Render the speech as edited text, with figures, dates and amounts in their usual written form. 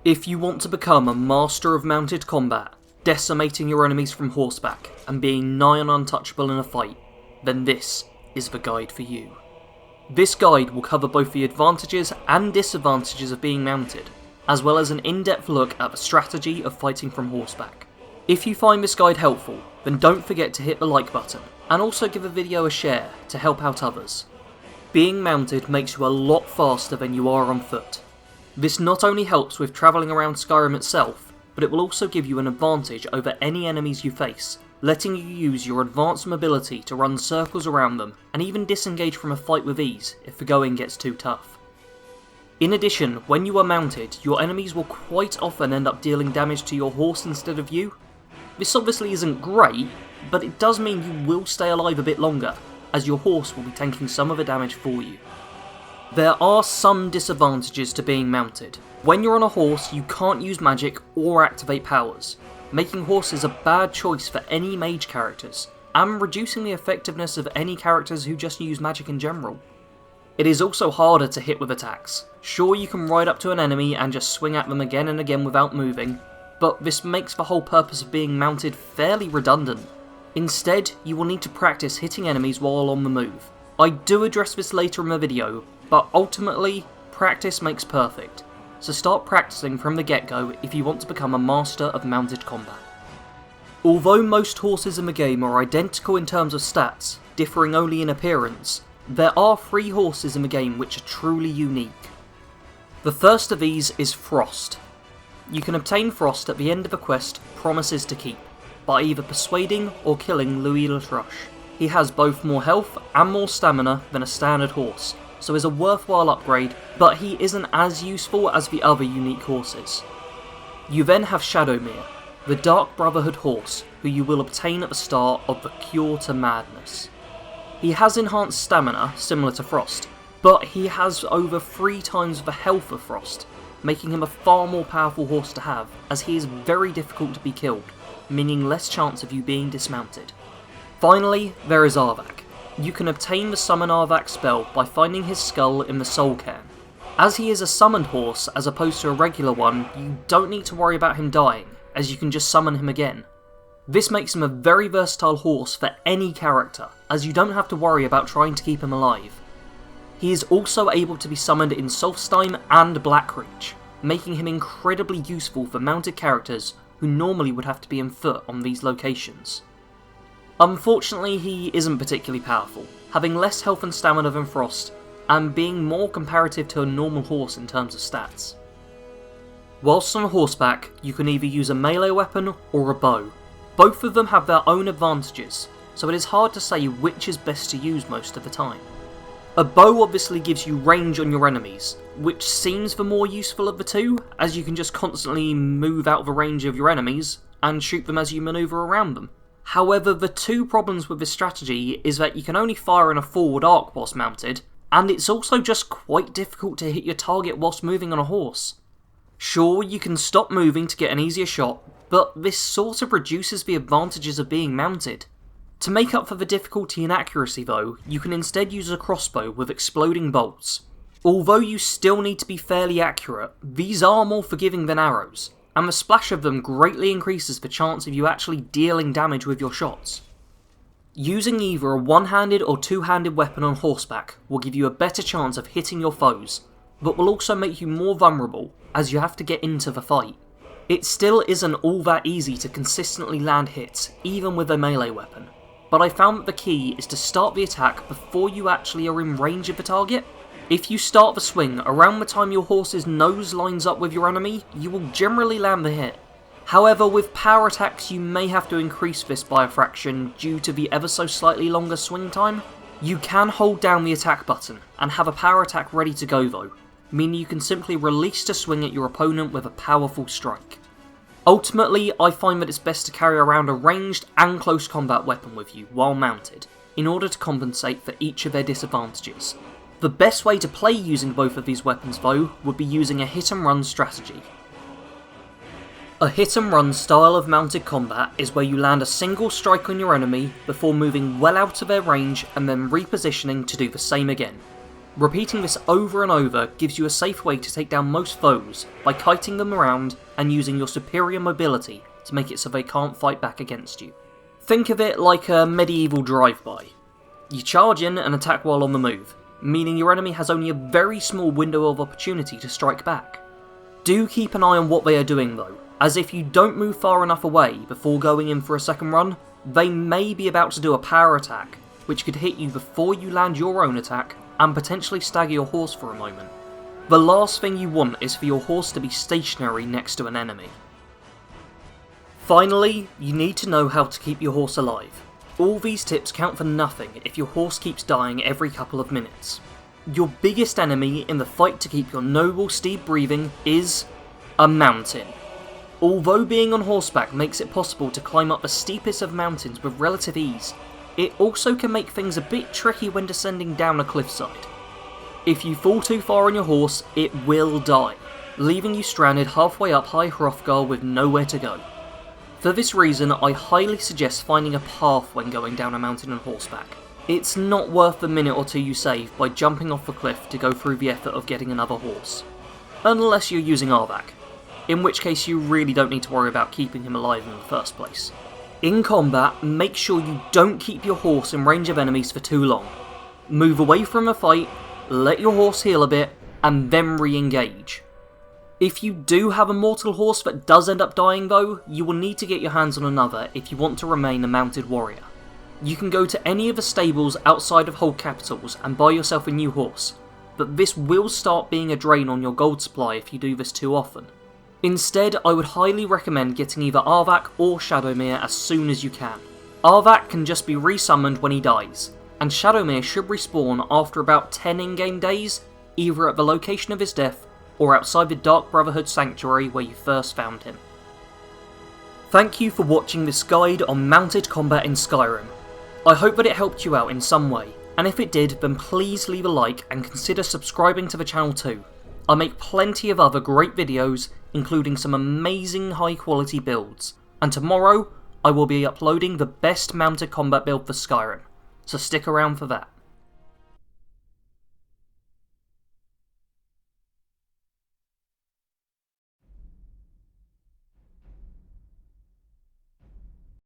If you want to become a master of mounted combat, decimating your enemies from horseback and being nigh on untouchable in a fight, then this is the guide for you. This guide will cover both the advantages and disadvantages of being mounted, as well as an in-depth look at the strategy of fighting from horseback. If you find this guide helpful, then don't forget to hit the like button, and also give the video a share to help out others. Being mounted makes you a lot faster than you are on foot. This not only helps with travelling around Skyrim itself, but it will also give you an advantage over any enemies you face, letting you use your advanced mobility to run circles around them and even disengage from a fight with ease if the going gets too tough. In addition, when you are mounted, your enemies will quite often end up dealing damage to your horse instead of you. This obviously isn't great, but it does mean you will stay alive a bit longer, as your horse will be tanking some of the damage for you. There are some disadvantages to being mounted. When you're on a horse, you can't use magic or activate powers, making horses a bad choice for any mage characters, and reducing the effectiveness of any characters who just use magic in general. It is also harder to hit with attacks. Sure, you can ride up to an enemy and just swing at them again and again without moving, but this makes the whole purpose of being mounted fairly redundant. Instead, you will need to practice hitting enemies while on the move. I do address this later in the video, but ultimately, practice makes perfect, so start practicing from the get-go if you want to become a master of mounted combat. Although most horses in the game are identical in terms of stats, differing only in appearance, there are 3 horses in the game which are truly unique. The first of these is Frost. You can obtain Frost at the end of a quest Promises to Keep, by either persuading or killing Louis Latruche. He has both more health and more stamina than a standard horse, so is a worthwhile upgrade, but he isn't as useful as the other unique horses. You then have Shadowmere, the Dark Brotherhood horse, who you will obtain at the start of the Cure to Madness. He has enhanced stamina, similar to Frost, but he has over 3 times the health of Frost, making him a far more powerful horse to have, as he is very difficult to be killed, meaning less chance of you being dismounted. Finally, there is Arvak. You can obtain the Summon Arvak spell by finding his skull in the Soul Cairn. As he is a summoned horse as opposed to a regular one, you don't need to worry about him dying, as you can just summon him again. This makes him a very versatile horse for any character, as you don't have to worry about trying to keep him alive. He is also able to be summoned in Solstheim and Blackreach, making him incredibly useful for mounted characters who normally would have to be on foot on these locations. Unfortunately, he isn't particularly powerful, having less health and stamina than Frost, and being more comparative to a normal horse in terms of stats. Whilst on horseback, you can either use a melee weapon or a bow. Both of them have their own advantages, so it is hard to say which is best to use most of the time. A bow obviously gives you range on your enemies, which seems the more useful of the two, as you can just constantly move out of the range of your enemies and shoot them as you manoeuvre around them. However, the 2 problems with this strategy is that you can only fire in a forward arc whilst mounted, and it's also just quite difficult to hit your target whilst moving on a horse. Sure, you can stop moving to get an easier shot, but this sort of reduces the advantages of being mounted. To make up for the difficulty and accuracy though, you can instead use a crossbow with exploding bolts. Although you still need to be fairly accurate, these are more forgiving than arrows, and the splash of them greatly increases the chance of you actually dealing damage with your shots. Using either a one-handed or two-handed weapon on horseback will give you a better chance of hitting your foes, but will also make you more vulnerable as you have to get into the fight. It still isn't all that easy to consistently land hits, even with a melee weapon, but I found that the key is to start the attack before you actually are in range of the target. If you start the swing around the time your horse's nose lines up with your enemy, you will generally land the hit. However, with power attacks you may have to increase this by a fraction due to the ever so slightly longer swing time. You can hold down the attack button and have a power attack ready to go though, meaning you can simply release to swing at your opponent with a powerful strike. Ultimately, I find that it's best to carry around a ranged and close combat weapon with you while mounted, in order to compensate for each of their disadvantages. The best way to play using both of these weapons though would be using a hit and run strategy. A hit and run style of mounted combat is where you land a single strike on your enemy before moving well out of their range and then repositioning to do the same again. Repeating this over and over gives you a safe way to take down most foes by kiting them around and using your superior mobility to make it so they can't fight back against you. Think of it like a medieval drive-by. You charge in and attack while on the move, meaning your enemy has only a very small window of opportunity to strike back. Do keep an eye on what they are doing though, as if you don't move far enough away before going in for a second run, they may be about to do a power attack, which could hit you before you land your own attack and potentially stagger your horse for a moment. The last thing you want is for your horse to be stationary next to an enemy. Finally, you need to know how to keep your horse alive. All these tips count for nothing if your horse keeps dying every couple of minutes. Your biggest enemy in the fight to keep your noble steed breathing is a mountain. Although being on horseback makes it possible to climb up the steepest of mountains with relative ease, it also can make things a bit tricky when descending down a cliffside. If you fall too far on your horse, it will die, leaving you stranded halfway up High Hrothgar with nowhere to go. For this reason, I highly suggest finding a path when going down a mountain on horseback. It's not worth the minute or two you save by jumping off the cliff to go through the effort of getting another horse. Unless you're using Arvak, in which case you really don't need to worry about keeping him alive in the first place. In combat, make sure you don't keep your horse in range of enemies for too long. Move away from a fight, let your horse heal a bit, and then re-engage. If you do have a mortal horse that does end up dying though, you will need to get your hands on another if you want to remain a mounted warrior. You can go to any of the stables outside of Hold Capitals and buy yourself a new horse, but this will start being a drain on your gold supply if you do this too often. Instead, I would highly recommend getting either Arvak or Shadowmere as soon as you can. Arvak can just be resummoned when he dies, and Shadowmere should respawn after about 10 in-game days, either at the location of his death or outside the Dark Brotherhood Sanctuary where you first found him. Thank you for watching this guide on mounted combat in Skyrim. I hope that it helped you out in some way, and if it did, then please leave a like and consider subscribing to the channel too. I make plenty of other great videos, including some amazing high quality builds, and tomorrow I will be uploading the best mounted combat build for Skyrim, so stick around for that.